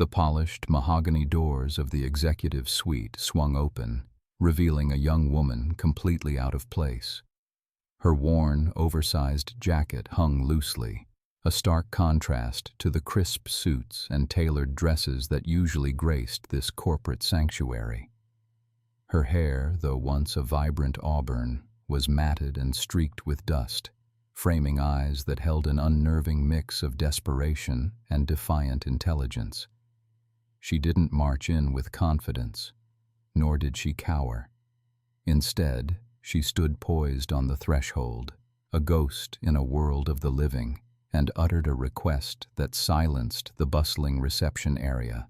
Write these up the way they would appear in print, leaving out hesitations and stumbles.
The polished mahogany doors of the executive suite swung open, revealing a young woman completely out of place. Her worn, oversized jacket hung loosely, a stark contrast to the crisp suits and tailored dresses that usually graced this corporate sanctuary. Her hair, though once a vibrant auburn, was matted and streaked with dust, framing eyes that held an unnerving mix of desperation and defiant intelligence. She didn't march in with confidence, nor did she cower. Instead, she stood poised on the threshold, a ghost in a world of the living, and uttered a request that silenced the bustling reception area.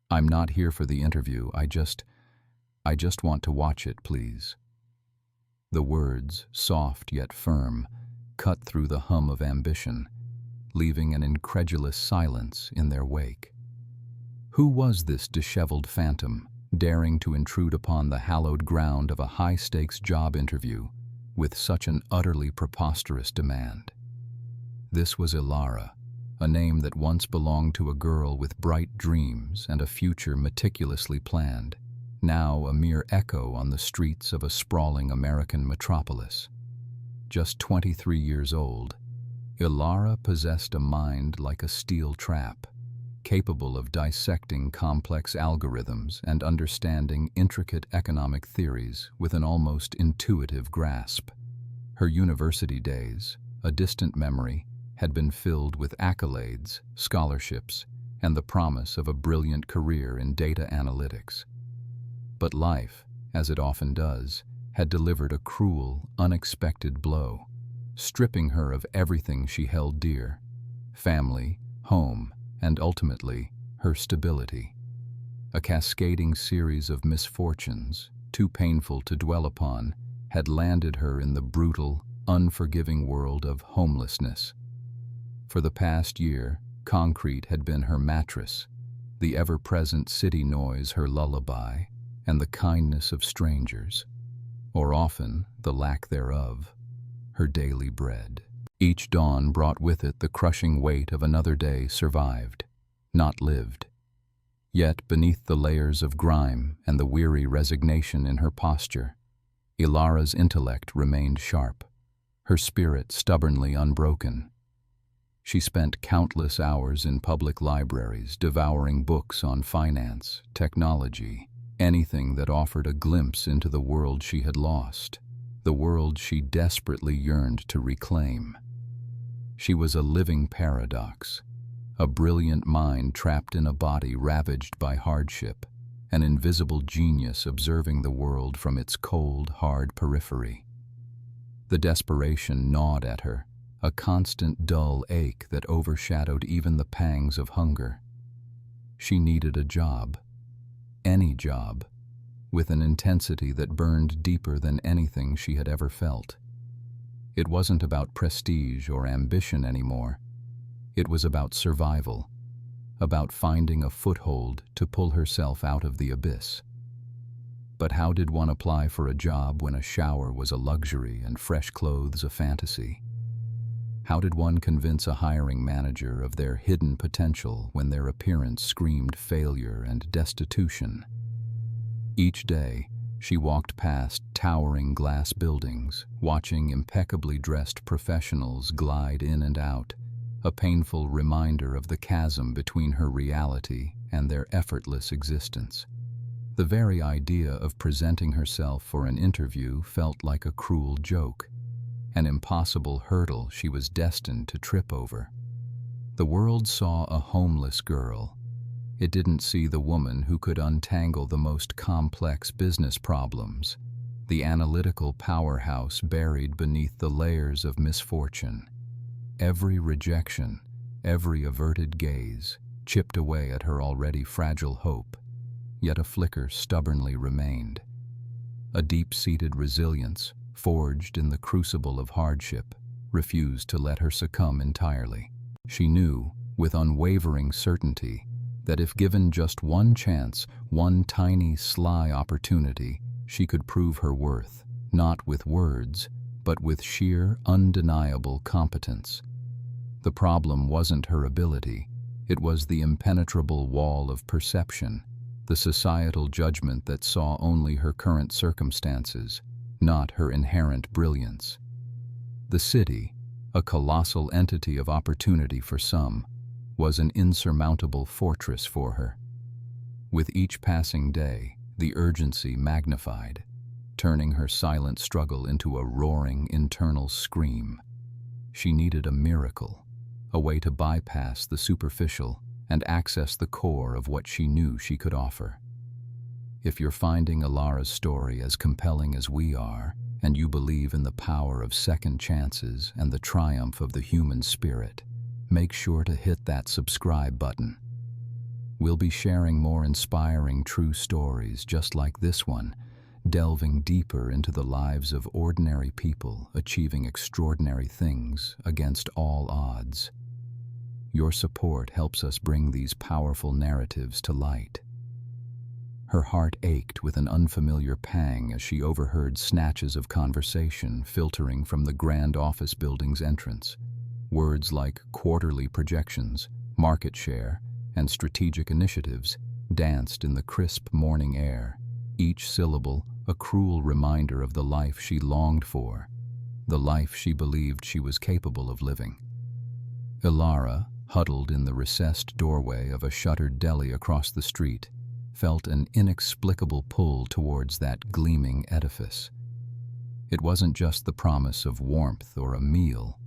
"I'm not here for the interview, I just want to watch it, please." The words, soft yet firm, cut through the hum of ambition, leaving an incredulous silence in their wake. Who was this disheveled phantom, daring to intrude upon the hallowed ground of a high-stakes job interview with such an utterly preposterous demand? This was Ilara, a name that once belonged to a girl with bright dreams and a future meticulously planned, now a mere echo on the streets of a sprawling American metropolis. Just 23 years old, Ilara possessed a mind like a steel trap, capable of dissecting complex algorithms and understanding intricate economic theories with an almost intuitive grasp. Her university days, a distant memory, had been filled with accolades, scholarships, and the promise of a brilliant career in data analytics. But life, as it often does, had delivered a cruel, unexpected blow, stripping her of everything she held dear: family, home, and ultimately, her stability. A cascading series of misfortunes, too painful to dwell upon, had landed her in the brutal, unforgiving world of homelessness. For the past year, concrete had been her mattress, the ever-present city noise her lullaby, and the kindness of strangers, or often the lack thereof, her daily bread. Each dawn brought with it the crushing weight of another day survived, not lived. Yet beneath the layers of grime and the weary resignation in her posture, Ilara's intellect remained sharp, her spirit stubbornly unbroken. She spent countless hours in public libraries devouring books on finance, technology, anything that offered a glimpse into the world she had lost, the world she desperately yearned to reclaim. She was a living paradox, a brilliant mind trapped in a body ravaged by hardship, an invisible genius observing the world from its cold, hard periphery. The desperation gnawed at her, a constant dull ache that overshadowed even the pangs of hunger. She needed a job, any job, with an intensity that burned deeper than anything she had ever felt. It wasn't about prestige or ambition anymore. It was about survival, about finding a foothold to pull herself out of the abyss. But how did one apply for a job when a shower was a luxury and fresh clothes a fantasy? How did one convince a hiring manager of their hidden potential when their appearance screamed failure and destitution? Each day, she walked past towering glass buildings, watching impeccably dressed professionals glide in and out, a painful reminder of the chasm between her reality and their effortless existence. The very idea of presenting herself for an interview felt like a cruel joke, an impossible hurdle she was destined to trip over. The world saw a homeless girl. It didn't see the woman who could untangle the most complex business problems, the analytical powerhouse buried beneath the layers of misfortune. Every rejection, every averted gaze, chipped away at her already fragile hope, yet a flicker stubbornly remained. A deep-seated resilience, forged in the crucible of hardship, refused to let her succumb entirely. She knew, with unwavering certainty, that if given just one chance, one tiny, sly opportunity, she could prove her worth, not with words, but with sheer, undeniable competence. The problem wasn't her ability, It was the impenetrable wall of perception, the societal judgment that saw only her current circumstances, not her inherent brilliance. The city, a colossal entity of opportunity for some, was an insurmountable fortress for her. With each passing day, the urgency magnified, turning her silent struggle into a roaring internal scream. She needed a miracle, a way to bypass the superficial and access the core of what she knew she could offer. If you're finding Ilara's story as compelling as we are, and you believe in the power of second chances and the triumph of the human spirit, make sure to hit that subscribe button. We'll be sharing more inspiring true stories just like this one, delving deeper into the lives of ordinary people achieving extraordinary things against all odds. Your support helps us bring these powerful narratives to light. Her heart ached with an unfamiliar pang as she overheard snatches of conversation filtering from the grand office building's entrance. Words like quarterly projections, market share, and strategic initiatives danced in the crisp morning air, each syllable a cruel reminder of the life she longed for, the life she believed she was capable of living. Ilara, huddled in the recessed doorway of a shuttered deli across the street, felt an inexplicable pull towards that gleaming edifice. It wasn't just the promise of warmth or a meal.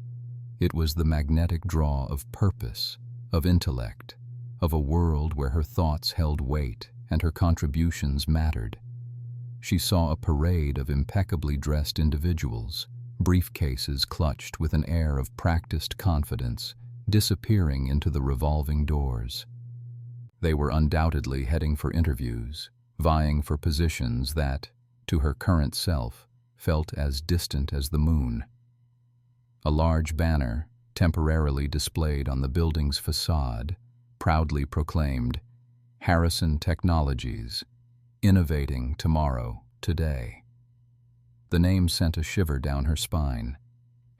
It was the magnetic draw of purpose, of intellect, of a world where her thoughts held weight and her contributions mattered. She saw a parade of impeccably dressed individuals, briefcases clutched with an air of practiced confidence, disappearing into the revolving doors. They were undoubtedly heading for interviews, vying for positions that, to her current self, felt as distant as the moon. A large banner, temporarily displayed on the building's facade, proudly proclaimed, "Harrison Technologies, innovating tomorrow, today." The name sent a shiver down her spine.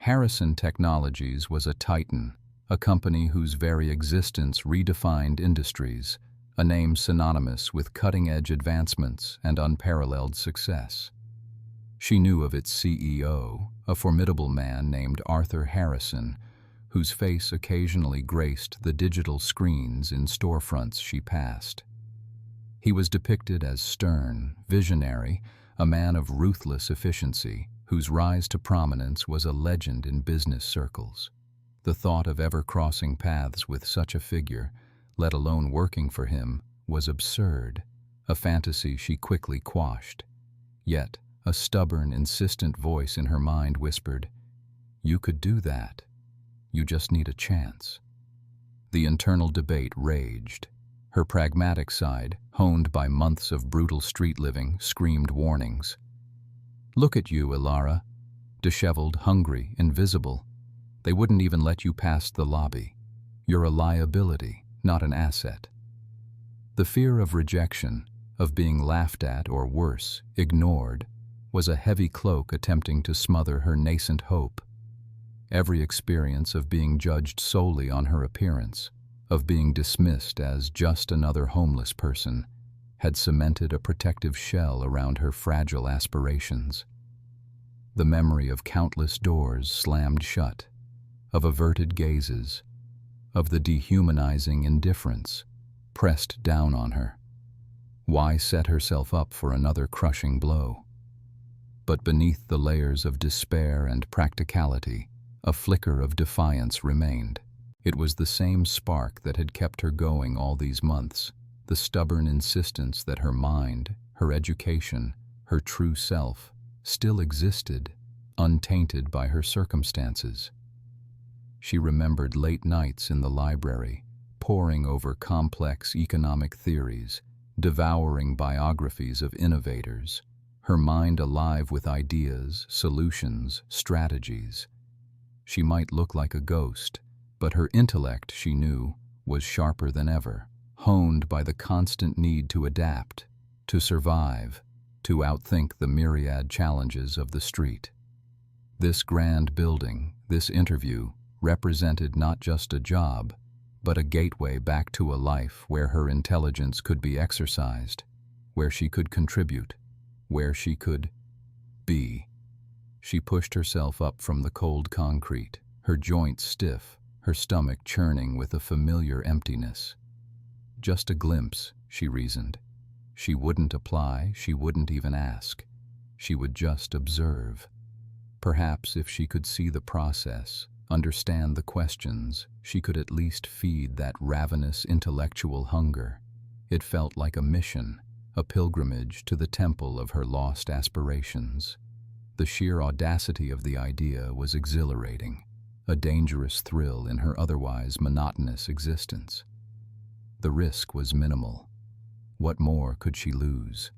Harrison Technologies was a titan, a company whose very existence redefined industries, a name synonymous with cutting-edge advancements and unparalleled success. She knew of its CEO, a formidable man named Arthur Harrison, whose face occasionally graced the digital screens in storefronts she passed. He was depicted as stern, visionary, a man of ruthless efficiency, whose rise to prominence was a legend in business circles. The thought of ever crossing paths with such a figure, let alone working for him, was absurd, a fantasy she quickly quashed. Yet, a stubborn, insistent voice in her mind whispered, "You could do that. You just need a chance." The internal debate raged. Her pragmatic side, honed by months of brutal street living, screamed warnings. "Look at you, Ilara. Disheveled, hungry, invisible. They wouldn't even let you past the lobby. You're a liability, not an asset." The fear of rejection, of being laughed at or worse, ignored, was a heavy cloak attempting to smother her nascent hope. Every experience of being judged solely on her appearance, of being dismissed as just another homeless person, had cemented a protective shell around her fragile aspirations. The memory of countless doors slammed shut, of averted gazes, of the dehumanizing indifference pressed down on her. Why set herself up for another crushing blow? But beneath the layers of despair and practicality, a flicker of defiance remained. It was the same spark that had kept her going all these months, the stubborn insistence that her mind, her education, her true self, still existed, untainted by her circumstances. She remembered late nights in the library, poring over complex economic theories, devouring biographies of innovators, her mind alive with ideas, solutions, strategies. She might look like a ghost, but her intellect, she knew, was sharper than ever, honed by the constant need to adapt, to survive, to outthink the myriad challenges of the street. This grand building, this interview, represented not just a job, but a gateway back to a life where her intelligence could be exercised, where she could contribute, where she could be. She pushed herself up from the cold concrete, her joints stiff, her stomach churning with a familiar emptiness. Just a glimpse, she reasoned. She wouldn't apply, she wouldn't even ask. She would just observe. Perhaps if she could see the process, understand the questions, she could at least feed that ravenous intellectual hunger. It felt like a mission, a pilgrimage to the temple of her lost aspirations. The sheer audacity of the idea was exhilarating, a dangerous thrill in her otherwise monotonous existence. The risk was minimal. What more could she lose?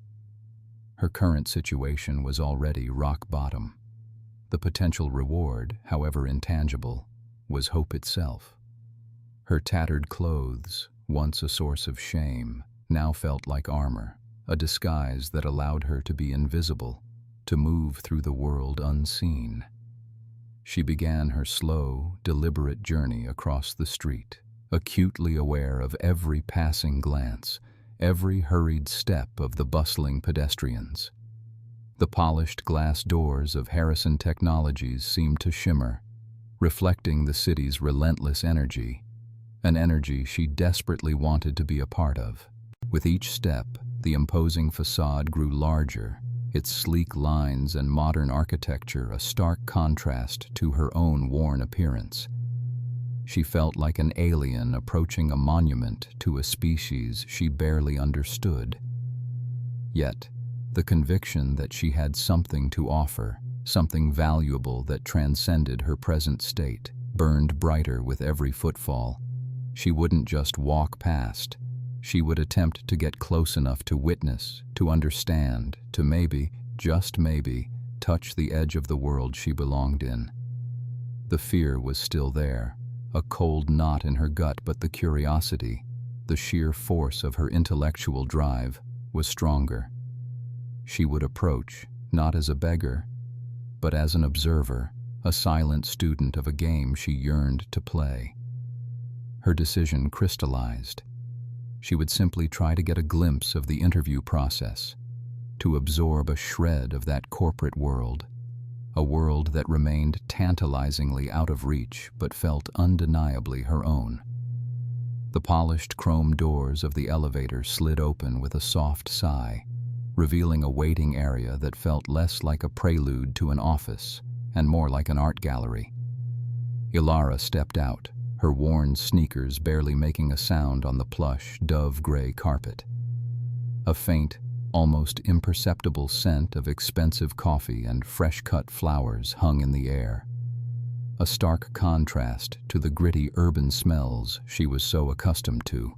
Her current situation was already rock bottom. The potential reward, however intangible, was hope itself. Her tattered clothes, once a source of shame, now felt like armor, a disguise that allowed her to be invisible, to move through the world unseen. She began her slow, deliberate journey across the street, acutely aware of every passing glance, every hurried step of the bustling pedestrians. The polished glass doors of Harrison Technologies seemed to shimmer, reflecting the city's relentless energy, an energy she desperately wanted to be a part of. With each step, the imposing facade grew larger, its sleek lines and modern architecture a stark contrast to her own worn appearance. She felt like an alien approaching a monument to a species she barely understood. Yet, the conviction that she had something to offer, something valuable that transcended her present state, burned brighter with every footfall. She wouldn't just walk past. She would attempt to get close enough to witness, to understand, to maybe, just maybe, touch the edge of the world she belonged in. The fear was still there, a cold knot in her gut, but the curiosity, the sheer force of her intellectual drive, was stronger. She would approach, not as a beggar, but as an observer, a silent student of a game she yearned to play. Her decision crystallized. She would simply try to get a glimpse of the interview process, to absorb a shred of that corporate world, a world that remained tantalizingly out of reach but felt undeniably her own. The polished chrome doors of the elevator slid open with a soft sigh, revealing a waiting area that felt less like a prelude to an office and more like an art gallery. Ilara stepped out, her worn sneakers barely making a sound on the plush, dove-gray carpet. A faint, almost imperceptible scent of expensive coffee and fresh-cut flowers hung in the air, a stark contrast to the gritty urban smells she was so accustomed to.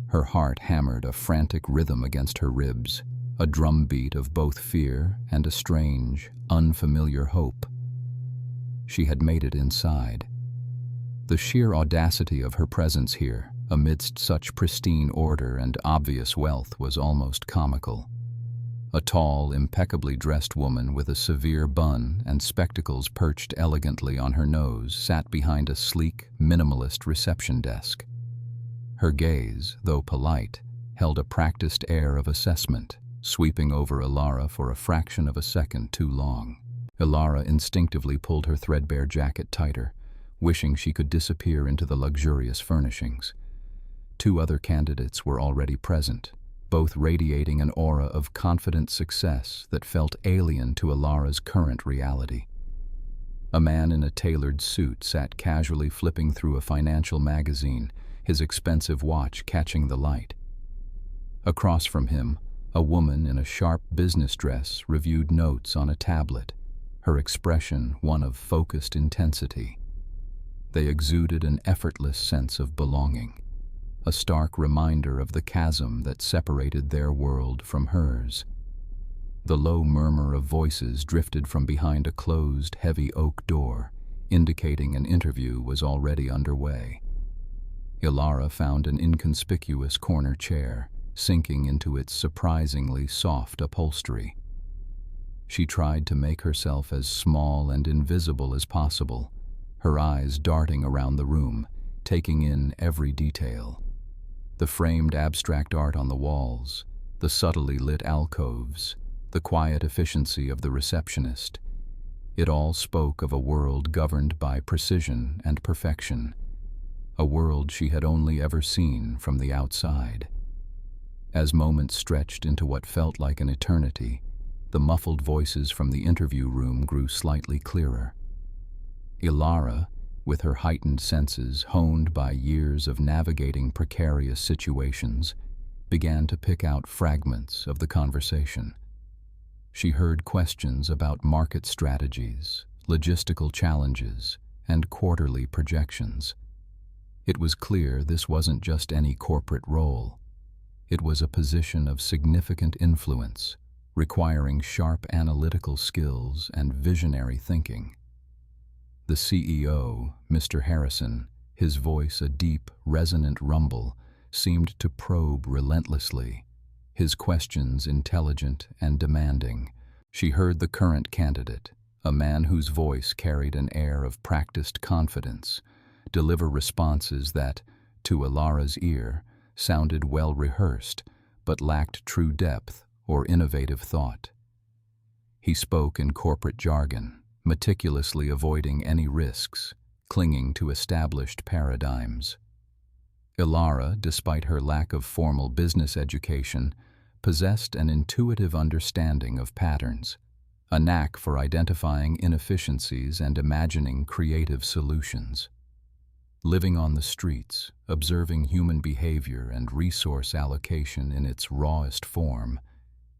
Her heart hammered a frantic rhythm against her ribs, a drumbeat of both fear and a strange, unfamiliar hope. She had made it inside. The sheer audacity of her presence here, amidst such pristine order and obvious wealth, was almost comical. A tall, impeccably dressed woman with a severe bun and spectacles perched elegantly on her nose sat behind a sleek, minimalist reception desk. Her gaze, though polite, held a practiced air of assessment, sweeping over Ilara for a fraction of a second too long. Ilara instinctively pulled her threadbare jacket tighter, wishing she could disappear into the luxurious furnishings. Two other candidates were already present, both radiating an aura of confident success that felt alien to Ilara's current reality. A man in a tailored suit sat casually flipping through a financial magazine, his expensive watch catching the light. Across from him, a woman in a sharp business dress reviewed notes on a tablet, her expression one of focused intensity. They exuded an effortless sense of belonging, a stark reminder of the chasm that separated their world from hers. The low murmur of voices drifted from behind a closed, heavy oak door, indicating an interview was already underway. Ilara found an inconspicuous corner chair, sinking into its surprisingly soft upholstery. She tried to make herself as small and invisible as possible, her eyes darting around the room, taking in every detail. The framed abstract art on the walls, the subtly lit alcoves, the quiet efficiency of the receptionist. It all spoke of a world governed by precision and perfection, a world she had only ever seen from the outside. As moments stretched into what felt like an eternity, the muffled voices from the interview room grew slightly clearer. Ilara, with her heightened senses honed by years of navigating precarious situations, began to pick out fragments of the conversation. She heard questions about market strategies, logistical challenges, and quarterly projections. It was clear this wasn't just any corporate role. It was a position of significant influence, requiring sharp analytical skills and visionary thinking. The CEO, Mr. Harrison, his voice a deep, resonant rumble, seemed to probe relentlessly, his questions intelligent and demanding. She heard the current candidate, a man whose voice carried an air of practiced confidence, deliver responses that, to Ilara's ear, sounded well rehearsed, but lacked true depth or innovative thought. He spoke in corporate jargon, meticulously avoiding any risks, clinging to established paradigms. Ilara, despite her lack of formal business education, possessed an intuitive understanding of patterns, a knack for identifying inefficiencies and imagining creative solutions. Living on the streets, observing human behavior and resource allocation in its rawest form,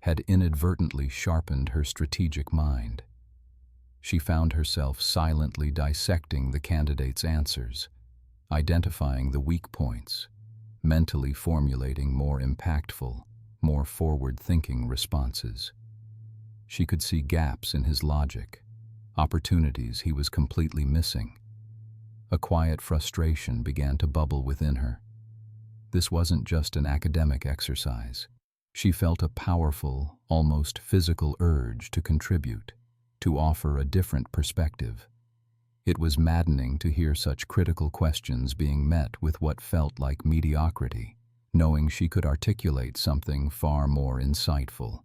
had inadvertently sharpened her strategic mind. She found herself silently dissecting the candidate's answers, identifying the weak points, mentally formulating more impactful, more forward-thinking responses. She could see gaps in his logic, opportunities he was completely missing. A quiet frustration began to bubble within her. This wasn't just an academic exercise. She felt a powerful, almost physical urge to contribute, to offer a different perspective. It was maddening to hear such critical questions being met with what felt like mediocrity, knowing she could articulate something far more insightful.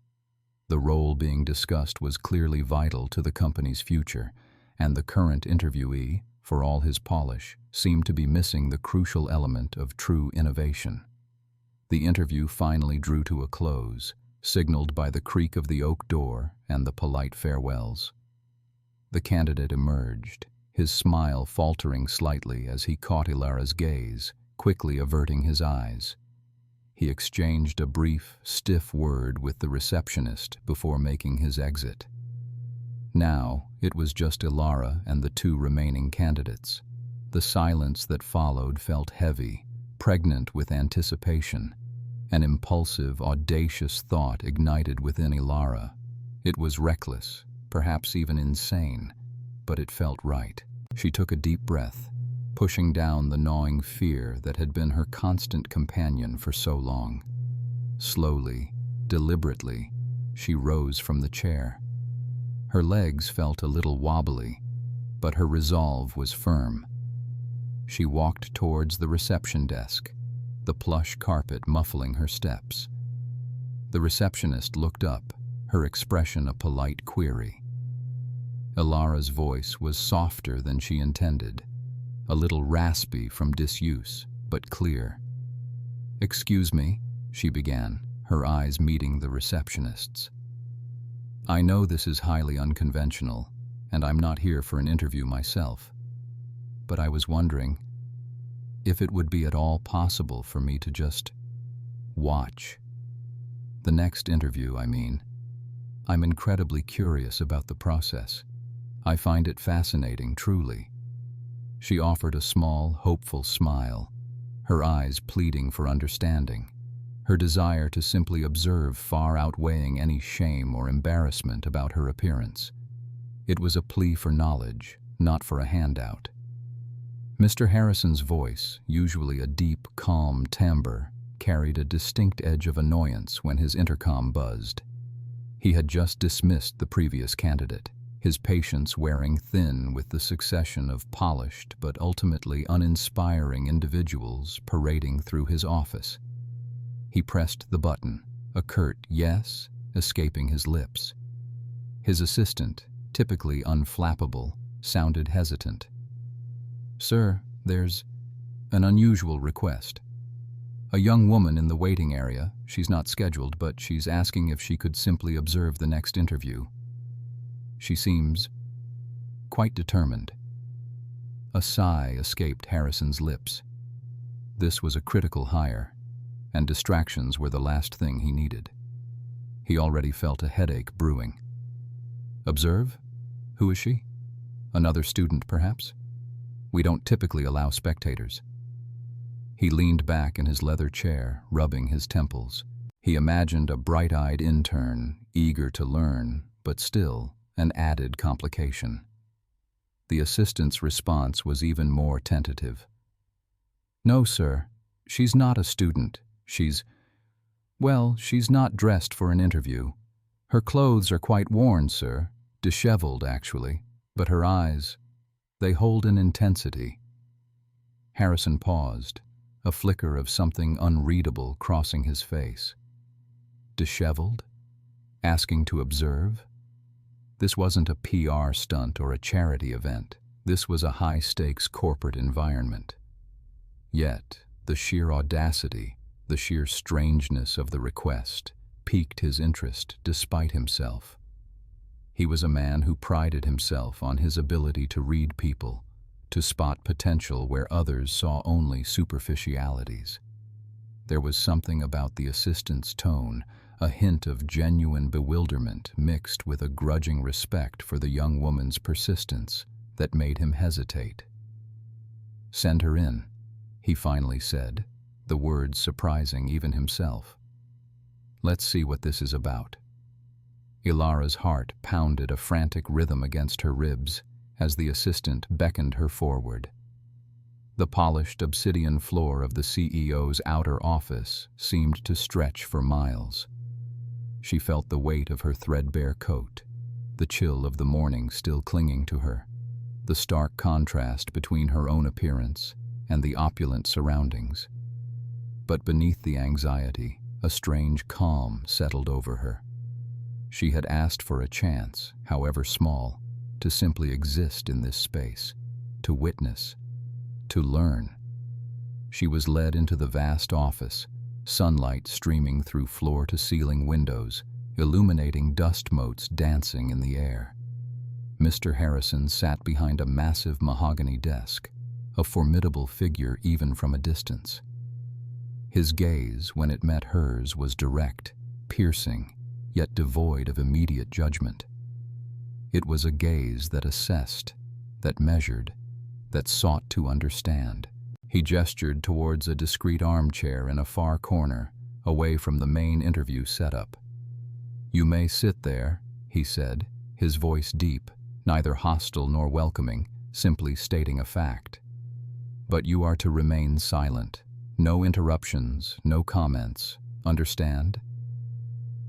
The role being discussed was clearly vital to the company's future, and the current interviewee, for all his polish, seemed to be missing the crucial element of true innovation. The interview finally drew to a close, signaled by the creak of the oak door and the polite farewells. The candidate emerged, his smile faltering slightly as he caught Ilara's gaze, quickly averting his eyes. He exchanged a brief, stiff word with the receptionist before making his exit. Now, it was just Ilara and the two remaining candidates. The silence that followed felt heavy, pregnant with anticipation. An impulsive, audacious thought ignited within Ilara. It was reckless, perhaps even insane, but it felt right. She took a deep breath, pushing down the gnawing fear that had been her constant companion for so long. Slowly, deliberately, she rose from the chair. Her legs felt a little wobbly, but her resolve was firm. She walked towards the reception desk, the plush carpet muffling her steps. The receptionist looked up, her expression a polite query. Ilara's voice was softer than she intended, a little raspy from disuse, but clear. "Excuse me," she began, her eyes meeting the receptionist's. "I know this is highly unconventional, and I'm not here for an interview myself, but I was wondering if it would be at all possible for me to just watch. The next interview, I mean. I'm incredibly curious about the process. I find it fascinating, truly." She offered a small, hopeful smile, her eyes pleading for understanding, her desire to simply observe far outweighing any shame or embarrassment about her appearance. It was a plea for knowledge, not for a handout. Mr. Harrison's voice, usually a deep, calm timbre, carried a distinct edge of annoyance when his intercom buzzed. He had just dismissed the previous candidate. his patience wearing thin with the succession of polished but ultimately uninspiring individuals parading through his office. He pressed the button, a curt yes escaping his lips. His assistant, typically unflappable, sounded hesitant. "Sir, there's an unusual request. A young woman in the waiting area. She's not scheduled, but she's asking if she could simply observe the next interview. She seems quite determined." A sigh escaped Harrison's lips. This was a critical hire, and distractions were the last thing he needed. He already felt a headache brewing. "Observe? Who is she? Another student, perhaps? We don't typically allow spectators." He leaned back in his leather chair, rubbing his temples. He imagined a bright-eyed intern, eager to learn, but still an added complication. The assistant's response was even more tentative. "No, sir. She's not a student. She's not dressed for an interview. Her clothes are quite worn, sir. Disheveled, actually. But her eyes, they hold an intensity." Harrison paused, a flicker of something unreadable crossing his face. Disheveled? Asking to observe? This wasn't a PR stunt or a charity event. This was a high-stakes corporate environment. Yet, the sheer audacity, the sheer strangeness of the request piqued his interest despite himself. He was a man who prided himself on his ability to read people, to spot potential where others saw only superficialities. There was something about the assistant's tone, a hint of genuine bewilderment mixed with a grudging respect for the young woman's persistence, that made him hesitate. "Send her in," he finally said, the words surprising even himself. "Let's see what this is about." Ilara's heart pounded a frantic rhythm against her ribs as the assistant beckoned her forward. The polished obsidian floor of the CEO's outer office seemed to stretch for miles. She felt the weight of her threadbare coat, the chill of the morning still clinging to her, the stark contrast between her own appearance and the opulent surroundings. But beneath the anxiety, a strange calm settled over her. She had asked for a chance, however small, to simply exist in this space, to witness, to learn. She was led into the vast office, sunlight streaming through floor-to-ceiling windows, illuminating dust motes dancing in the air. Mr. Harrison sat behind a massive mahogany desk, a formidable figure even from a distance. His gaze, when it met hers, was direct, piercing, yet devoid of immediate judgment. It was a gaze that assessed, that measured, that sought to understand. He gestured towards a discreet armchair in a far corner, away from the main interview setup. "You may sit there," he said, his voice deep, neither hostile nor welcoming, simply stating a fact. "But you are to remain silent. No interruptions, no comments. Understand?"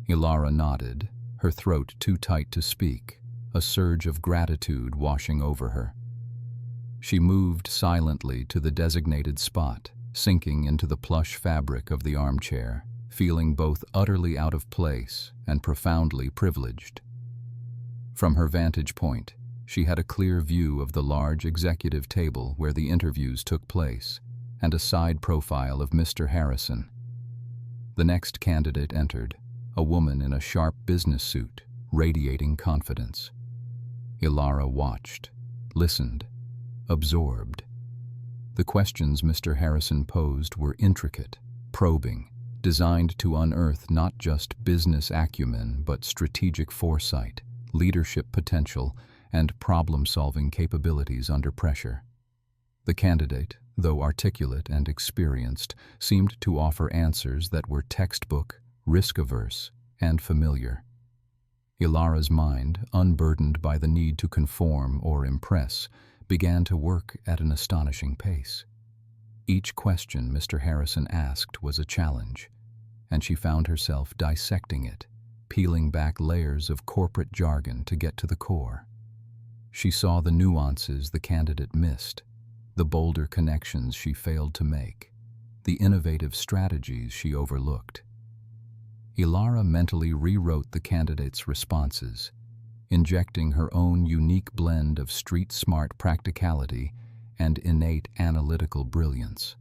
Ilara nodded, her throat too tight to speak, a surge of gratitude washing over her. She moved silently to the designated spot, sinking into the plush fabric of the armchair, feeling both utterly out of place and profoundly privileged. From her vantage point, she had a clear view of the large executive table where the interviews took place, and a side profile of Mr. Harrison. The next candidate entered, a woman in a sharp business suit, radiating confidence. Ilara watched, listened, absorbed. The questions Mr. Harrison posed were intricate, probing, designed to unearth not just business acumen but strategic foresight, leadership potential, and problem-solving capabilities under pressure. The candidate, though articulate and experienced, seemed to offer answers that were textbook, risk-averse, and familiar. Ilara's mind, unburdened by the need to conform or impress, began to work at an astonishing pace. Each question Mr. Harrison asked was a challenge, and she found herself dissecting it, peeling back layers of corporate jargon to get to the core. She saw the nuances the candidate missed, the bolder connections she failed to make, the innovative strategies she overlooked. Ilara mentally rewrote the candidate's responses, injecting her own unique blend of street-smart practicality and innate analytical brilliance.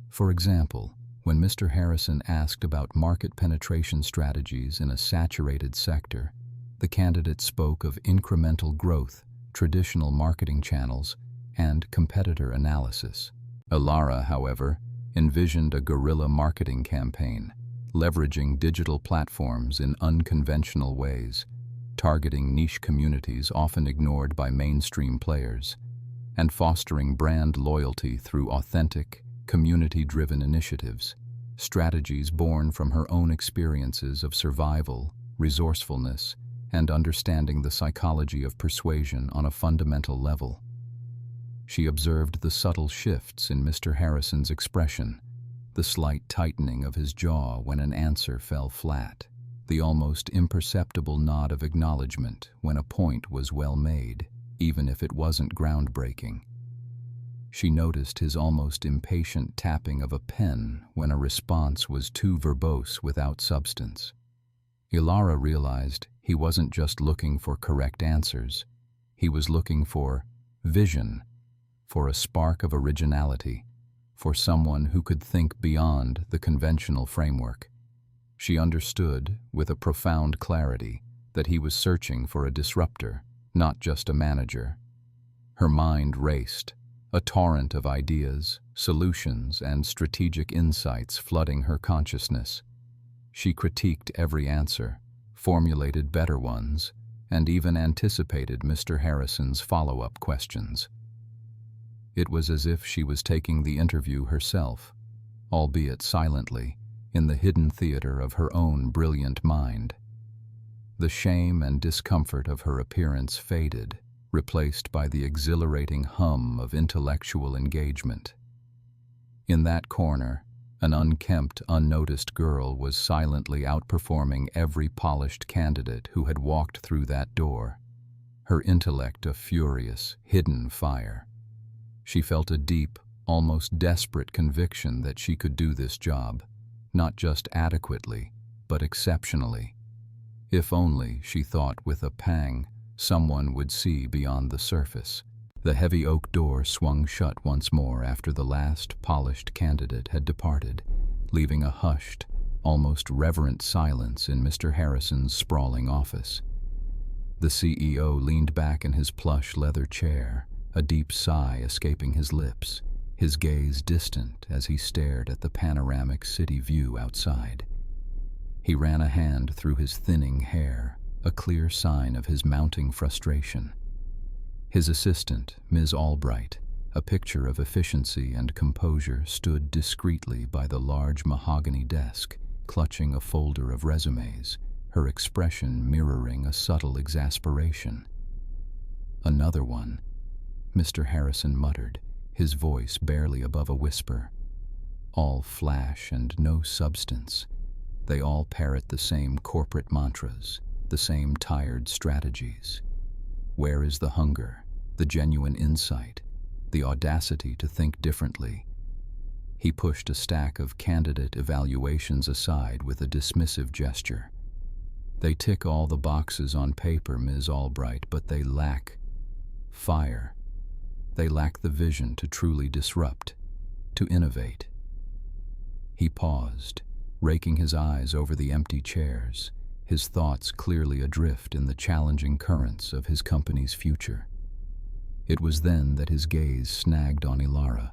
For example, when Mr. Harrison asked about market penetration strategies in a saturated sector, the candidate spoke of incremental growth, traditional marketing channels, and competitor analysis. Ilara, however, envisioned a guerrilla marketing campaign, leveraging digital platforms in unconventional ways, targeting niche communities often ignored by mainstream players, and fostering brand loyalty through authentic, community-driven initiatives, strategies born from her own experiences of survival, resourcefulness, and understanding the psychology of persuasion on a fundamental level. She observed the subtle shifts in Mr. Harrison's expression, the slight tightening of his jaw when an answer fell flat, the almost imperceptible nod of acknowledgement when a point was well made, even if it wasn't groundbreaking. She noticed his almost impatient tapping of a pen when a response was too verbose without substance. Ilara realized he wasn't just looking for correct answers, he was looking for vision, for a spark of originality, for someone who could think beyond the conventional framework. She understood, with a profound clarity, that he was searching for a disruptor, not just a manager. Her mind raced, a torrent of ideas, solutions, and strategic insights flooding her consciousness. She critiqued every answer, formulated better ones, and even anticipated Mr. Harrison's follow-up questions. It was as if she was taking the interview herself, albeit silently, in the hidden theater of her own brilliant mind. The shame and discomfort of her appearance faded, replaced by the exhilarating hum of intellectual engagement. In that corner, an unkempt, unnoticed girl was silently outperforming every polished candidate who had walked through that door, her intellect a furious, hidden fire. She felt a deep, almost desperate conviction that she could do this job, not just adequately, but exceptionally. If only, she thought with a pang, someone would see beyond the surface. The heavy oak door swung shut once more after the last polished candidate had departed, leaving a hushed, almost reverent silence in Mr. Harrison's sprawling office. The CEO leaned back in his plush leather chair, a deep sigh escaping his lips, his gaze distant as he stared at the panoramic city view outside. He ran a hand through his thinning hair, a clear sign of his mounting frustration. His assistant, Ms. Albright, a picture of efficiency and composure, stood discreetly by the large mahogany desk, clutching a folder of resumes, her expression mirroring a subtle exasperation. "Another one," Mr. Harrison muttered, his voice barely above a whisper. "All flash and no substance. They all parrot the same corporate mantras, the same tired strategies. Where is the hunger, the genuine insight, the audacity to think differently?" He pushed a stack of candidate evaluations aside with a dismissive gesture. "They tick all the boxes on paper, Ms. Albright, but they lack fire. They lack the vision to truly disrupt, to innovate." He paused, raking his eyes over the empty chairs, his thoughts clearly adrift in the challenging currents of his company's future. It was then that his gaze snagged on Ilara,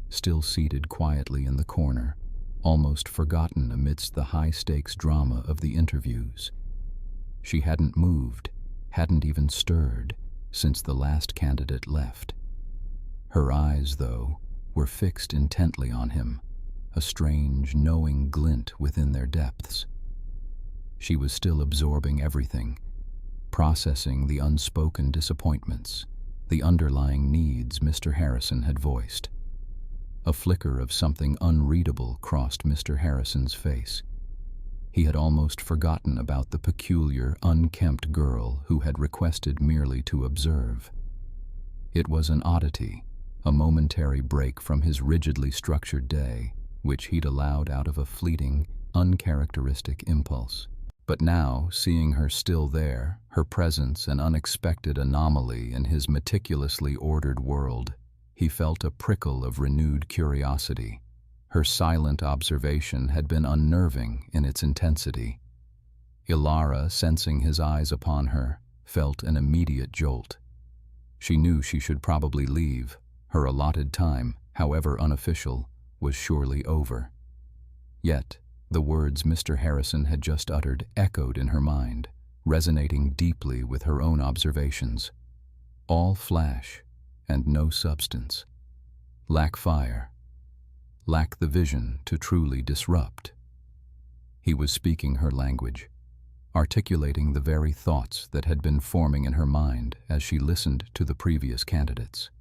still seated quietly in the corner, almost forgotten amidst the high-stakes drama of the interviews. She hadn't moved, hadn't even stirred, since the last candidate left. Her eyes, though, were fixed intently on him, a strange, knowing glint within their depths. She was still absorbing everything, processing the unspoken disappointments, the underlying needs Mr. Harrison had voiced. A flicker of something unreadable crossed Mr. Harrison's face. He had almost forgotten about the peculiar, unkempt girl who had requested merely to observe. It was an oddity, a momentary break from his rigidly structured day, which he'd allowed out of a fleeting, uncharacteristic impulse. But now, seeing her still there, her presence an unexpected anomaly in his meticulously ordered world, he felt a prickle of renewed curiosity. Her silent observation had been unnerving in its intensity. Ilara, sensing his eyes upon her, felt an immediate jolt. She knew she should probably leave. Her allotted time, however unofficial, was surely over. Yet, the words Mr. Harrison had just uttered echoed in her mind, resonating deeply with her own observations. All flash and no substance. Lack fire. Lack the vision to truly disrupt. He was speaking her language, articulating the very thoughts that had been forming in her mind as she listened to the previous candidates.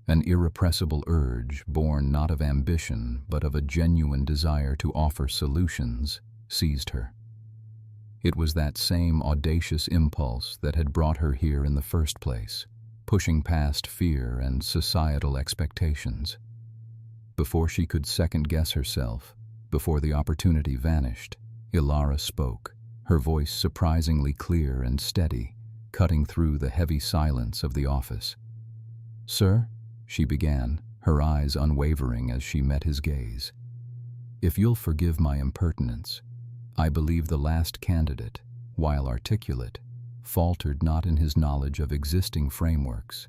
An irrepressible urge, born not of ambition but of a genuine desire to offer solutions, seized her. It was that same audacious impulse that had brought her here in the first place, pushing past fear and societal expectations. Before she could second-guess herself, before the opportunity vanished, Ilara spoke, her voice surprisingly clear and steady, cutting through the heavy silence of the office. "Sir," she began, her eyes unwavering as she met his gaze, "if you'll forgive my impertinence, I believe the last candidate, while articulate, faltered not in his knowledge of existing frameworks,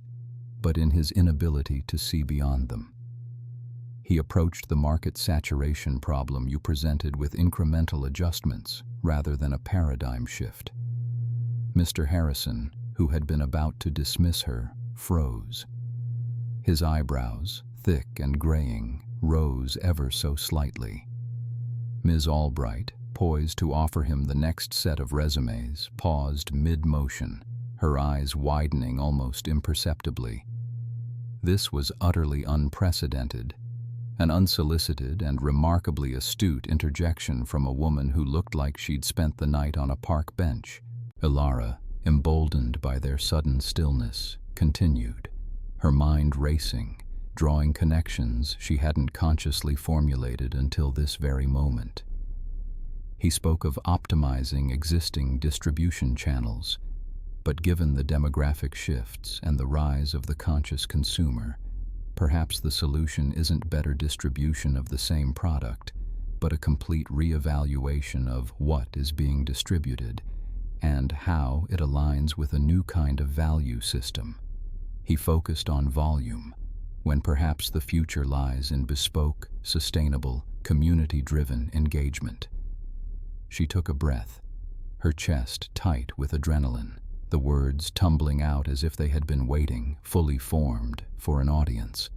but in his inability to see beyond them. He approached the market saturation problem you presented with incremental adjustments rather than a paradigm shift." Mr. Harrison, who had been about to dismiss her, froze. His eyebrows, thick and graying, rose ever so slightly. Ms. Albright, poised to offer him the next set of resumes, paused mid-motion, her eyes widening almost imperceptibly. This was utterly unprecedented, an unsolicited and remarkably astute interjection from a woman who looked like she'd spent the night on a park bench. Ilara, emboldened by their sudden stillness, continued, her mind racing, drawing connections she hadn't consciously formulated until this very moment. He spoke of optimizing existing distribution channels, but given the demographic shifts and the rise of the conscious consumer, perhaps the solution isn't better distribution of the same product, but a complete reevaluation of what is being distributed and how it aligns with a new kind of value system. He focused on volume, when perhaps the future lies in bespoke, sustainable, community-driven engagement. She took a breath, her chest tight with adrenaline, the words tumbling out as if they had been waiting, fully formed, for an audience.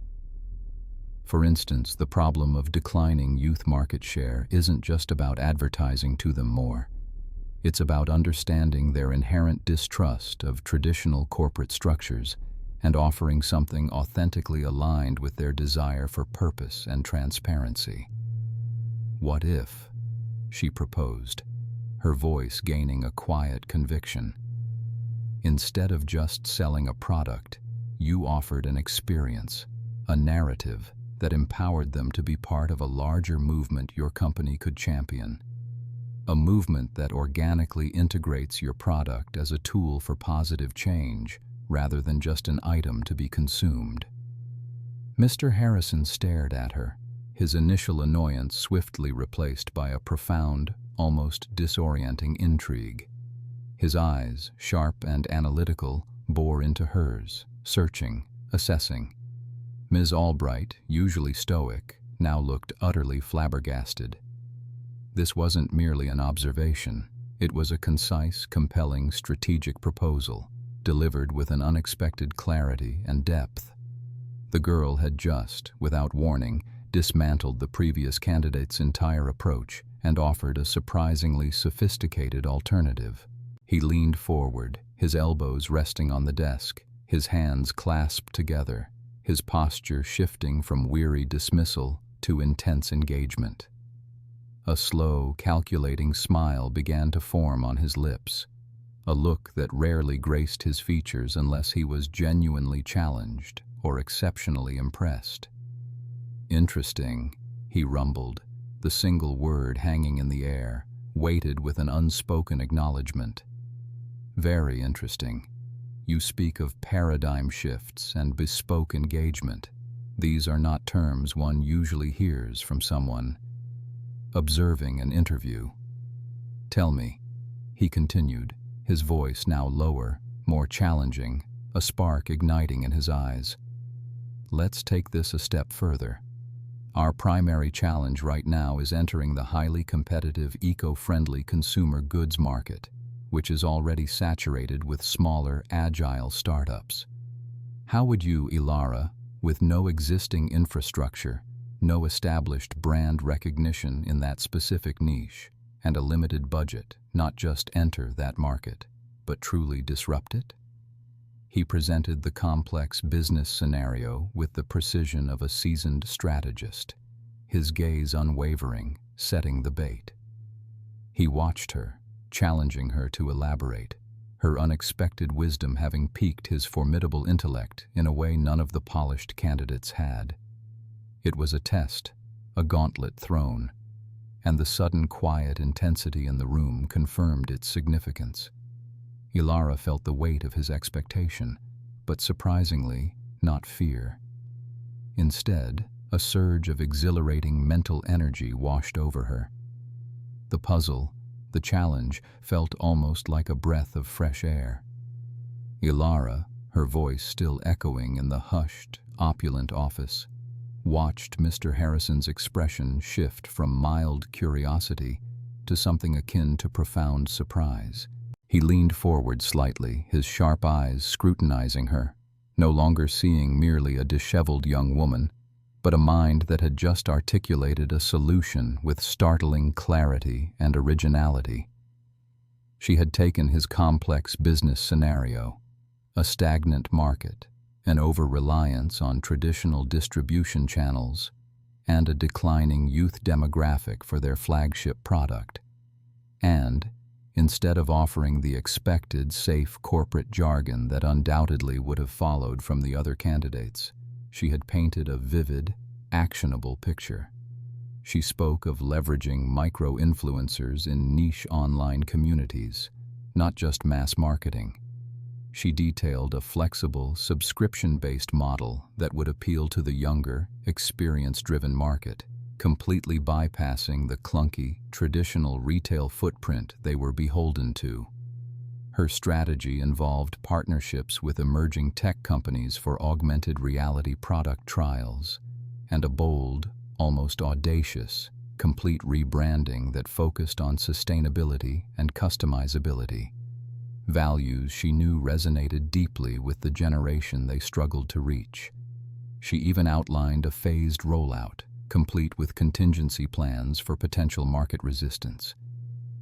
For instance, the problem of declining youth market share isn't just about advertising to them more. It's about understanding their inherent distrust of traditional corporate structures and offering something authentically aligned with their desire for purpose and transparency. "What if," she proposed, her voice gaining a quiet conviction, "instead of just selling a product, you offered an experience, a narrative that empowered them to be part of a larger movement your company could champion, a movement that organically integrates your product as a tool for positive change rather than just an item to be consumed." Mr. Harrison stared at her, his initial annoyance swiftly replaced by a profound, almost disorienting intrigue. His eyes, sharp and analytical, bore into hers, searching, assessing. Ms. Albright, usually stoic, now looked utterly flabbergasted. This wasn't merely an observation. It was a concise, compelling, strategic proposal, delivered with an unexpected clarity and depth. The girl had just, without warning, dismantled the previous candidate's entire approach and offered a surprisingly sophisticated alternative. He leaned forward, his elbows resting on the desk, his hands clasped together, his posture shifting from weary dismissal to intense engagement. A slow, calculating smile began to form on his lips, a look that rarely graced his features unless he was genuinely challenged or exceptionally impressed. "Interesting," he rumbled, the single word hanging in the air, weighted with an unspoken acknowledgement. "Very interesting. You speak of paradigm shifts and bespoke engagement. These are not terms one usually hears from someone observing an interview. Tell me," he continued, his voice now lower, more challenging, a spark igniting in his eyes. "Let's take this a step further. Our primary challenge right now is entering the highly competitive, eco-friendly consumer goods market, which is already saturated with smaller, agile startups. How would you, Ilara, with no existing infrastructure, no established brand recognition in that specific niche, and a limited budget, not just enter that market, but truly disrupt it?" He presented the complex business scenario with the precision of a seasoned strategist, his gaze unwavering, setting the bait. He watched her, challenging her to elaborate, her unexpected wisdom having piqued his formidable intellect in a way none of the polished candidates had. It was a test, a gauntlet thrown, and the sudden quiet intensity in the room confirmed its significance. Ilara felt the weight of his expectation, but surprisingly, not fear. Instead, a surge of exhilarating mental energy washed over her. The puzzle, the challenge, felt almost like a breath of fresh air. Ilara, her voice still echoing in the hushed, opulent office, watched Mr. Harrison's expression shift from mild curiosity to something akin to profound surprise. He leaned forward slightly, his sharp eyes scrutinizing her, no longer seeing merely a disheveled young woman, but a mind that had just articulated a solution with startling clarity and originality. She had taken his complex business scenario, a stagnant market, an over-reliance on traditional distribution channels, and a declining youth demographic for their flagship product, and, instead of offering the expected, safe corporate jargon that undoubtedly would have followed from the other candidates, she had painted a vivid, actionable picture. She spoke of leveraging micro-influencers in niche online communities, not just mass marketing. She detailed a flexible, subscription-based model that would appeal to the younger, experience-driven market, completely bypassing the clunky, traditional retail footprint they were beholden to. Her strategy involved partnerships with emerging tech companies for augmented reality product trials, and a bold, almost audacious, complete rebranding that focused on sustainability and customizability. Values she knew resonated deeply with the generation they struggled to reach. She even outlined a phased rollout, complete with contingency plans for potential market resistance.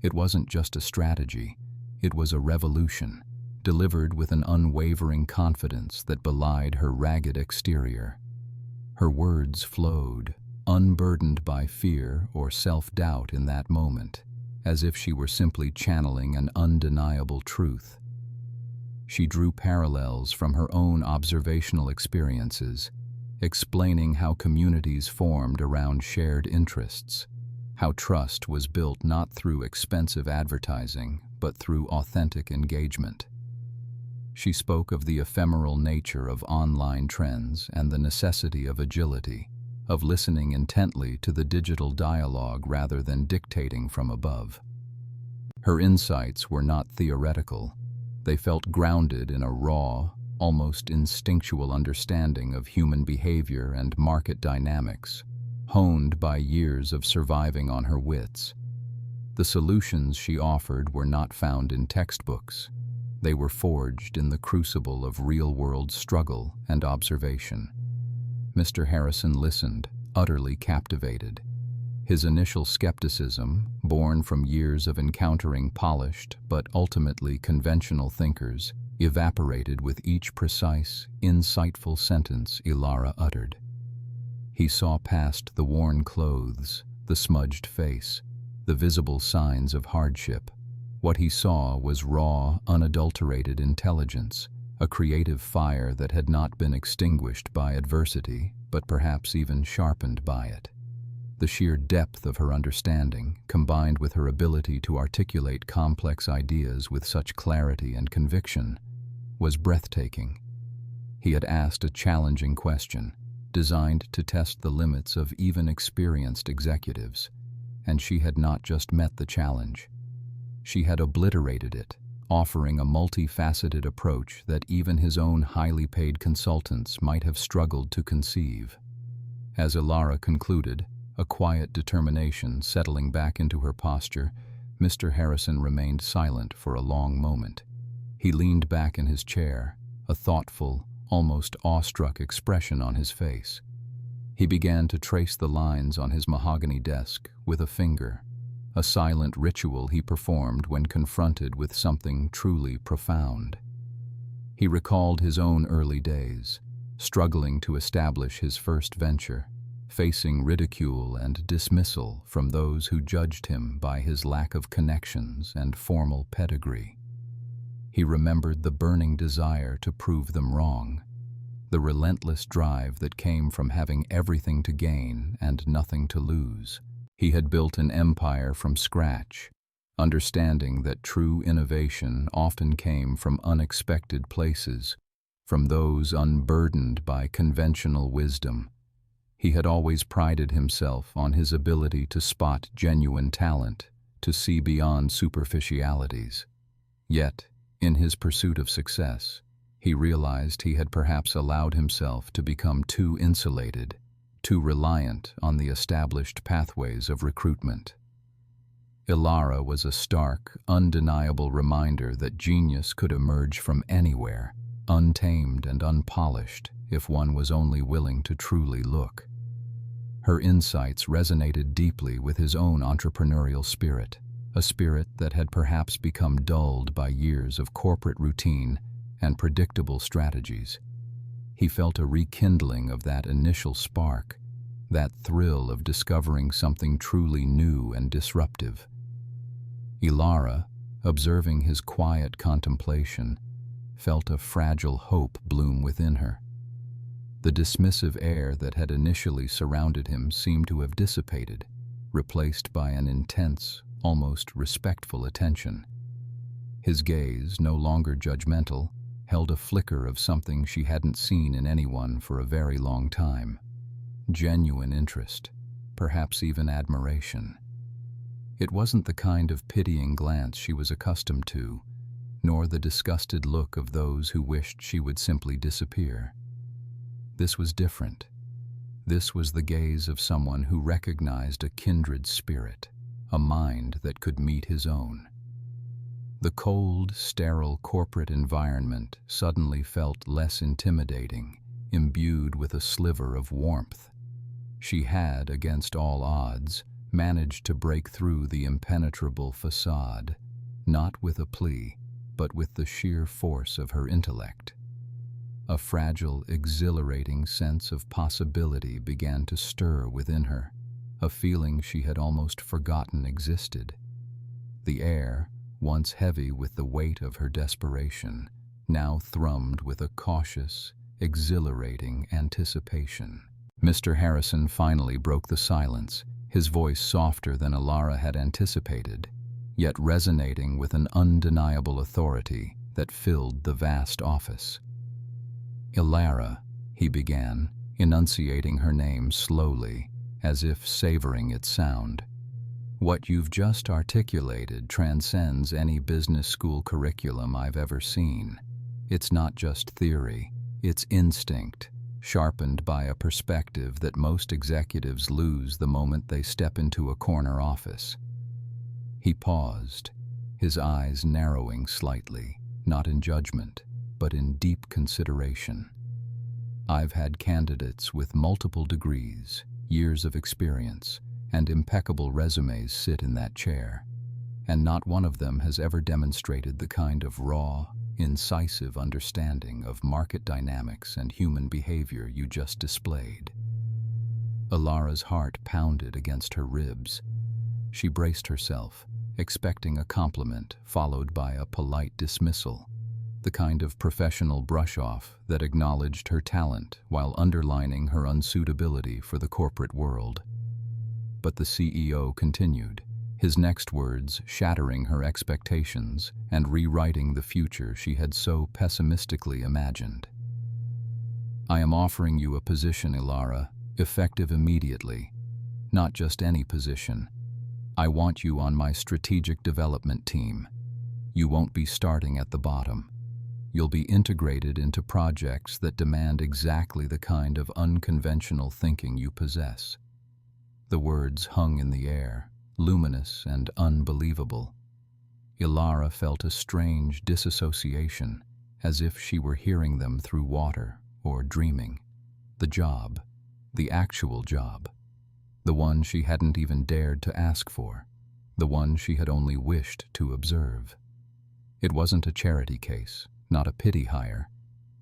It wasn't just a strategy, it was a revolution, delivered with an unwavering confidence that belied her ragged exterior. Her words flowed, unburdened by fear or self-doubt in that moment, as if she were simply channeling an undeniable truth. She drew parallels from her own observational experiences, explaining how communities formed around shared interests, how trust was built not through expensive advertising, but through authentic engagement. She spoke of the ephemeral nature of online trends and the necessity of agility, of listening intently to the digital dialogue rather than dictating from above. Her insights were not theoretical. They felt grounded in a raw, almost instinctual understanding of human behavior and market dynamics, honed by years of surviving on her wits. The solutions she offered were not found in textbooks. They were forged in the crucible of real-world struggle and observation. Mr. Harrison listened, utterly captivated. His initial skepticism, born from years of encountering polished but ultimately conventional thinkers, evaporated with each precise, insightful sentence Ilara uttered. He saw past the worn clothes, the smudged face, the visible signs of hardship. What he saw was raw, unadulterated intelligence, a creative fire that had not been extinguished by adversity, but perhaps even sharpened by it. The sheer depth of her understanding, combined with her ability to articulate complex ideas with such clarity and conviction, was breathtaking. He had asked a challenging question, designed to test the limits of even experienced executives, and she had not just met the challenge. She had obliterated it, offering a multifaceted approach that even his own highly paid consultants might have struggled to conceive. As Ilara concluded, a quiet determination settling back into her posture, Mr. Harrison remained silent for a long moment. He leaned back in his chair, a thoughtful, almost awestruck expression on his face. He began to trace the lines on his mahogany desk with a finger, a silent ritual he performed when confronted with something truly profound. He recalled his own early days, struggling to establish his first venture, facing ridicule and dismissal from those who judged him by his lack of connections and formal pedigree. He remembered the burning desire to prove them wrong, the relentless drive that came from having everything to gain and nothing to lose. He had built an empire from scratch, understanding that true innovation often came from unexpected places, from those unburdened by conventional wisdom. He had always prided himself on his ability to spot genuine talent, to see beyond superficialities. Yet, in his pursuit of success, he realized he had perhaps allowed himself to become too insulated, too reliant on the established pathways of recruitment. Ilara was a stark, undeniable reminder that genius could emerge from anywhere, untamed and unpolished, if one was only willing to truly look. Her insights resonated deeply with his own entrepreneurial spirit, a spirit that had perhaps become dulled by years of corporate routine and predictable strategies. He felt a rekindling of that initial spark, that thrill of discovering something truly new and disruptive. Ilara, observing his quiet contemplation, felt a fragile hope bloom within her. The dismissive air that had initially surrounded him seemed to have dissipated, replaced by an intense, almost respectful attention. His gaze, no longer judgmental, held a flicker of something she hadn't seen in anyone for a very long time. Genuine interest, perhaps even admiration. It wasn't the kind of pitying glance she was accustomed to, nor the disgusted look of those who wished she would simply disappear. This was different. This was the gaze of someone who recognized a kindred spirit, a mind that could meet his own. The cold, sterile corporate environment suddenly felt less intimidating, imbued with a sliver of warmth. She had, against all odds, managed to break through the impenetrable facade, not with a plea, but with the sheer force of her intellect. A fragile, exhilarating sense of possibility began to stir within her, a feeling she had almost forgotten existed. The air, once heavy with the weight of her desperation, now thrummed with a cautious, exhilarating anticipation. Mr. Harrison finally broke the silence, his voice softer than Ilara had anticipated, yet resonating with an undeniable authority that filled the vast office. "Ilara," he began, enunciating her name slowly, as if savoring its sound. "What you've just articulated transcends any business school curriculum I've ever seen. It's not just theory, it's instinct, sharpened by a perspective that most executives lose the moment they step into a corner office." He paused, his eyes narrowing slightly, not in judgment, but in deep consideration. "I've had candidates with multiple degrees, years of experience, and impeccable resumes sit in that chair, and not one of them has ever demonstrated the kind of raw, incisive understanding of market dynamics and human behavior you just displayed." Ilara's heart pounded against her ribs. She braced herself, expecting a compliment followed by a polite dismissal, the kind of professional brush-off that acknowledged her talent while underlining her unsuitability for the corporate world. But the CEO continued, his next words shattering her expectations and rewriting the future she had so pessimistically imagined. "I am offering you a position, Ilara, effective immediately. Not just any position. I want you on my strategic development team. You won't be starting at the bottom. You'll be integrated into projects that demand exactly the kind of unconventional thinking you possess." The words hung in the air, luminous and unbelievable. Ilara felt a strange disassociation, as if she were hearing them through water or dreaming. The job, the actual job, the one she hadn't even dared to ask for, the one she had only wished to observe. It wasn't a charity case, not a pity hire.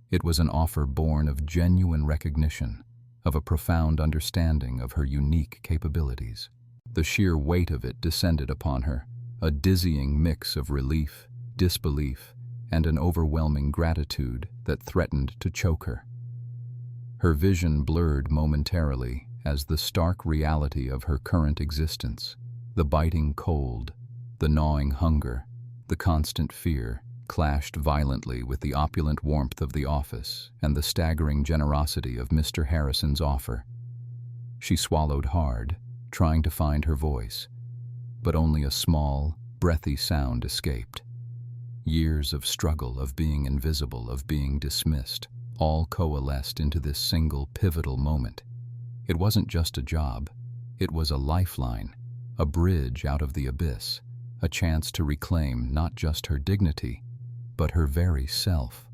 It was an offer born of genuine recognition, of a profound understanding of her unique capabilities. The sheer weight of it descended upon her, a dizzying mix of relief, disbelief, and an overwhelming gratitude that threatened to choke her. Her vision blurred momentarily as the stark reality of her current existence, the biting cold, the gnawing hunger, the constant fear, clashed violently with the opulent warmth of the office and the staggering generosity of Mr. Harrison's offer. She swallowed hard, trying to find her voice, but only a small, breathy sound escaped. Years of struggle, of being invisible, of being dismissed, all coalesced into this single pivotal moment. It wasn't just a job, it was a lifeline, a bridge out of the abyss, a chance to reclaim not just her dignity, but her very self.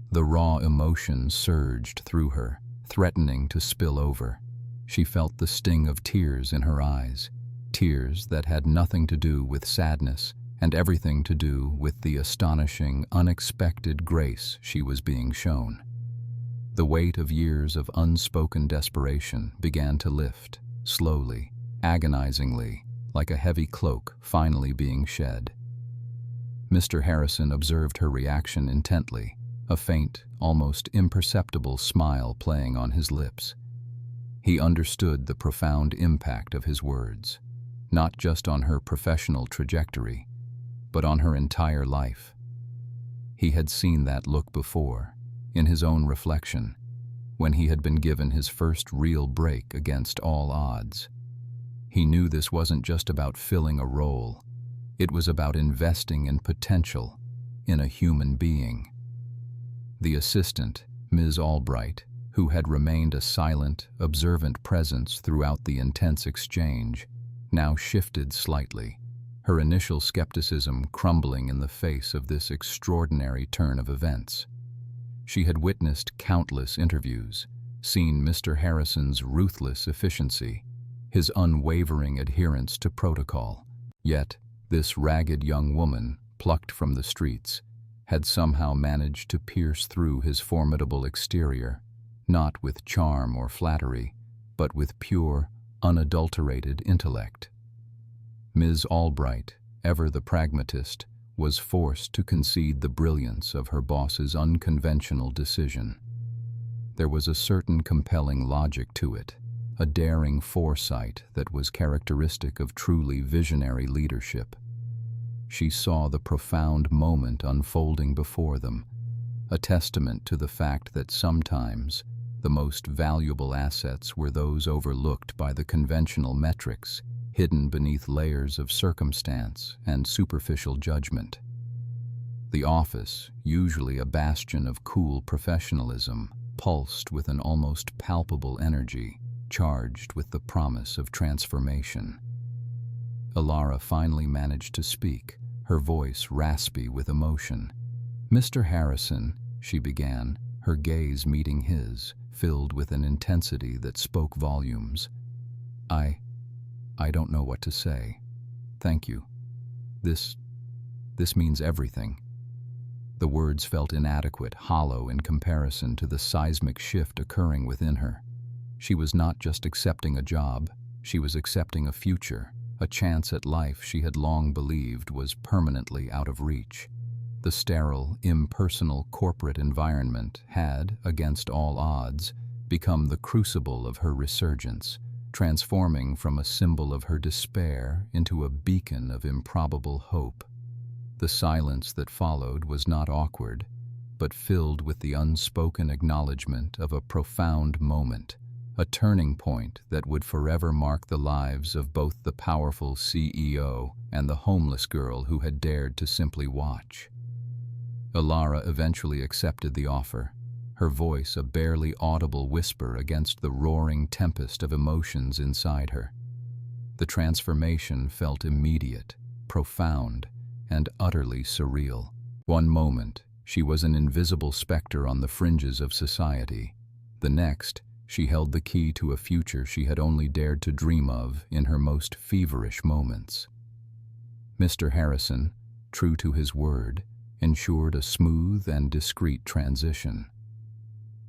The raw emotion surged through her, threatening to spill over. She felt the sting of tears in her eyes, tears that had nothing to do with sadness and everything to do with the astonishing, unexpected grace she was being shown. The weight of years of unspoken desperation began to lift, slowly, agonizingly, like a heavy cloak finally being shed. Mr. Harrison observed her reaction intently, a faint, almost imperceptible smile playing on his lips. He understood the profound impact of his words, not just on her professional trajectory, but on her entire life. He had seen that look before, in his own reflection, when he had been given his first real break against all odds. He knew this wasn't just about filling a role. It was about investing in potential, in a human being. The assistant, Ms. Albright, who had remained a silent, observant presence throughout the intense exchange, now shifted slightly, her initial skepticism crumbling in the face of this extraordinary turn of events. She had witnessed countless interviews, seen Mr. Harrison's ruthless efficiency, his unwavering adherence to protocol. Yet, this ragged young woman, plucked from the streets, had somehow managed to pierce through his formidable exterior, not with charm or flattery, but with pure, unadulterated intellect. Ms. Albright, ever the pragmatist, was forced to concede the brilliance of her boss's unconventional decision. There was a certain compelling logic to it, a daring foresight that was characteristic of truly visionary leadership. She saw the profound moment unfolding before them, a testament to the fact that sometimes the most valuable assets were those overlooked by the conventional metrics, hidden beneath layers of circumstance and superficial judgment. The office, usually a bastion of cool professionalism, pulsed with an almost palpable energy, charged with the promise of transformation. Ilara finally managed to speak, her voice raspy with emotion. "Mr. Harrison," she began, her gaze meeting his, filled with an intensity that spoke volumes. I don't know what to say. Thank you. This means everything." The words felt inadequate, hollow in comparison to the seismic shift occurring within her. She was not just accepting a job, she was accepting a future a chance at life she had long believed was permanently out of reach. The sterile, impersonal corporate environment had, against all odds, become the crucible of her resurgence, transforming from a symbol of her despair into a beacon of improbable hope. The silence that followed was not awkward, but filled with the unspoken acknowledgement of a profound moment, a turning point that would forever mark the lives of both the powerful CEO and the homeless girl who had dared to simply watch. Ilara eventually accepted the offer, her voice a barely audible whisper against the roaring tempest of emotions inside her. The transformation felt immediate, profound, and utterly surreal. One moment, she was an invisible specter on the fringes of society. The next, she held the key to a future she had only dared to dream of in her most feverish moments. Mr. Harrison, true to his word, ensured a smooth and discreet transition.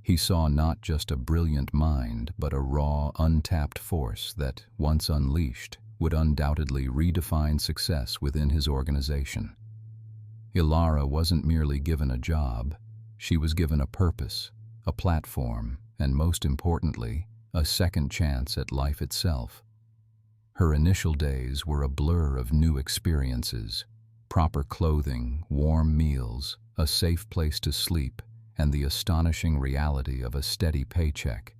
He saw not just a brilliant mind, but a raw, untapped force that, once unleashed, would undoubtedly redefine success within his organization. Ilara wasn't merely given a job, she was given a purpose, a platform, and most importantly, a second chance at life itself. Her initial days were a blur of new experiences: proper clothing, warm meals, a safe place to sleep, and the astonishing reality of a steady paycheck.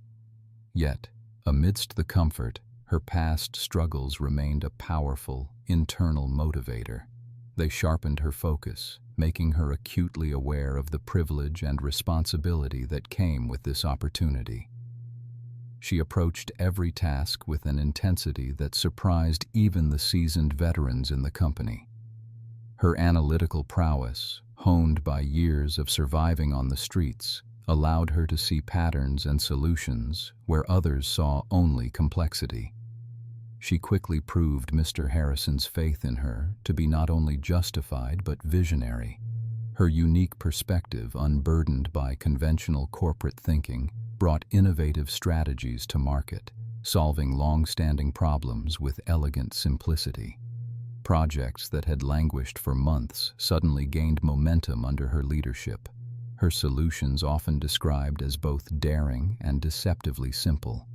Yet, amidst the comfort, her past struggles remained a powerful, internal motivator. They sharpened her focus, making her acutely aware of the privilege and responsibility that came with this opportunity. She approached every task with an intensity that surprised even the seasoned veterans in the company. Her analytical prowess, honed by years of surviving on the streets, allowed her to see patterns and solutions where others saw only complexity. She quickly proved Mr. Harrison's faith in her to be not only justified but visionary. Her unique perspective, unburdened by conventional corporate thinking, brought innovative strategies to market, solving long-standing problems with elegant simplicity. Projects that had languished for months suddenly gained momentum under her leadership, her solutions often described as both daring and deceptively simple.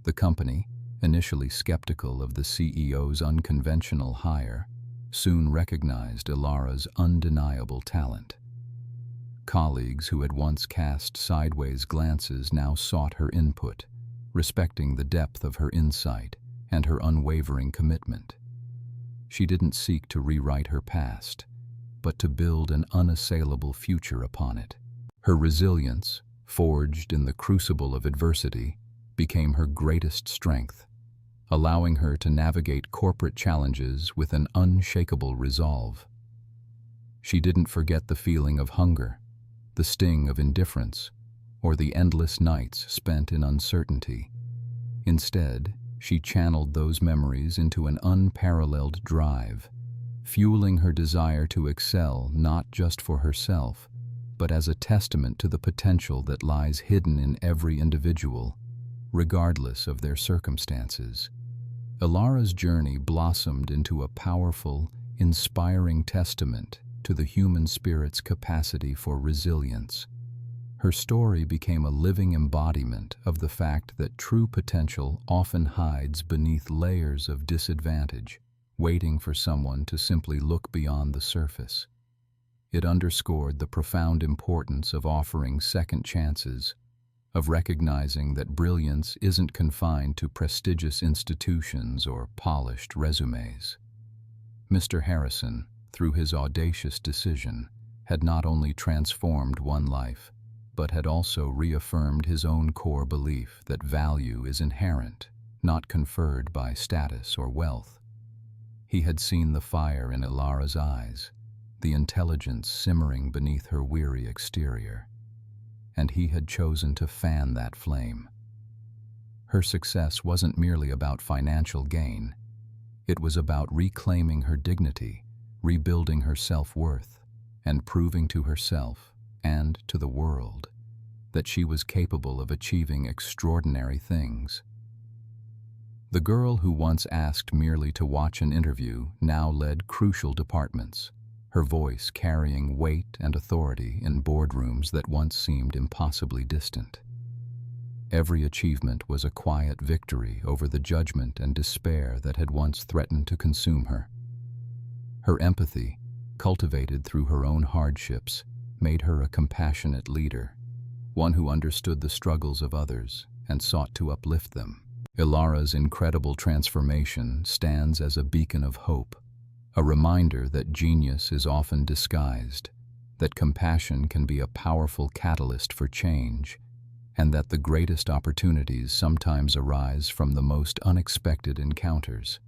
The company, initially skeptical of the CEO's unconventional hire, soon recognized Ilara's undeniable talent. Colleagues who had once cast sideways glances now sought her input, respecting the depth of her insight and her unwavering commitment. She didn't seek to rewrite her past, but to build an unassailable future upon it. Her resilience, forged in the crucible of adversity, became her greatest strength, allowing her to navigate corporate challenges with an unshakable resolve. She didn't forget the feeling of hunger, the sting of indifference, or the endless nights spent in uncertainty. Instead, she channeled those memories into an unparalleled drive, fueling her desire to excel not just for herself, but as a testament to the potential that lies hidden in every individual, regardless of their circumstances. Ilara's journey blossomed into a powerful, inspiring testament to the human spirit's capacity for resilience. Her story became a living embodiment of the fact that true potential often hides beneath layers of disadvantage, waiting for someone to simply look beyond the surface. It underscored the profound importance of offering second chances, of recognizing that brilliance isn't confined to prestigious institutions or polished resumes. Mr. Harrison, through his audacious decision, had not only transformed one life, but had also reaffirmed his own core belief that value is inherent, not conferred by status or wealth. He had seen the fire in Ilara's eyes, the intelligence simmering beneath her weary exterior, and he had chosen to fan that flame. Her success wasn't merely about financial gain. It was about reclaiming her dignity, rebuilding her self-worth, and proving to herself and to the world that she was capable of achieving extraordinary things. The girl who once asked merely to watch an interview now led crucial departments, her voice carrying weight and authority in boardrooms that once seemed impossibly distant. Every achievement was a quiet victory over the judgment and despair that had once threatened to consume her. Her empathy, cultivated through her own hardships, made her a compassionate leader, one who understood the struggles of others and sought to uplift them. Ilara's incredible transformation stands as a beacon of hope, a reminder that genius is often disguised, that compassion can be a powerful catalyst for change, and that the greatest opportunities sometimes arise from the most unexpected encounters.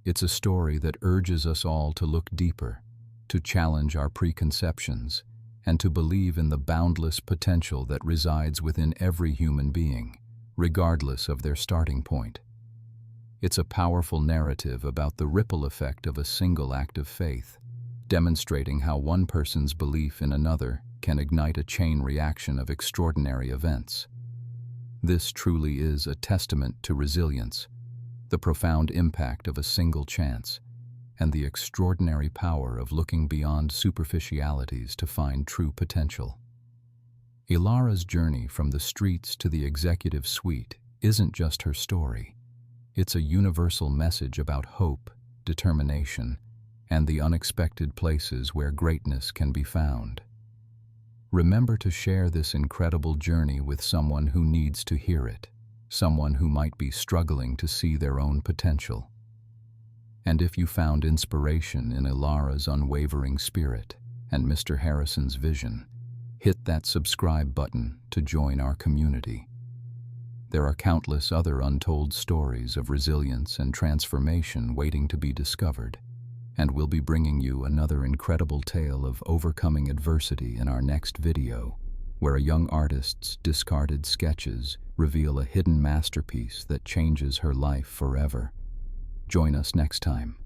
It's a story that urges us all to look deeper, to challenge our preconceptions, and to believe in the boundless potential that resides within every human being, regardless of their starting point. It's a powerful narrative about the ripple effect of a single act of faith, demonstrating how one person's belief in another can ignite a chain reaction of extraordinary events. This truly is a testament to resilience, the profound impact of a single chance, and the extraordinary power of looking beyond superficialities to find true potential. Ilara's journey from the streets to the executive suite isn't just her story. It's a universal message about hope, determination, and the unexpected places where greatness can be found. Remember to share this incredible journey with someone who needs to hear it, someone who might be struggling to see their own potential. And if you found inspiration in Ilara's unwavering spirit and Mr. Harrison's vision, hit that subscribe button to join our community. There are countless other untold stories of resilience and transformation waiting to be discovered, and we'll be bringing you another incredible tale of overcoming adversity in our next video, where a young artist's discarded sketches reveal a hidden masterpiece that changes her life forever. Join us next time.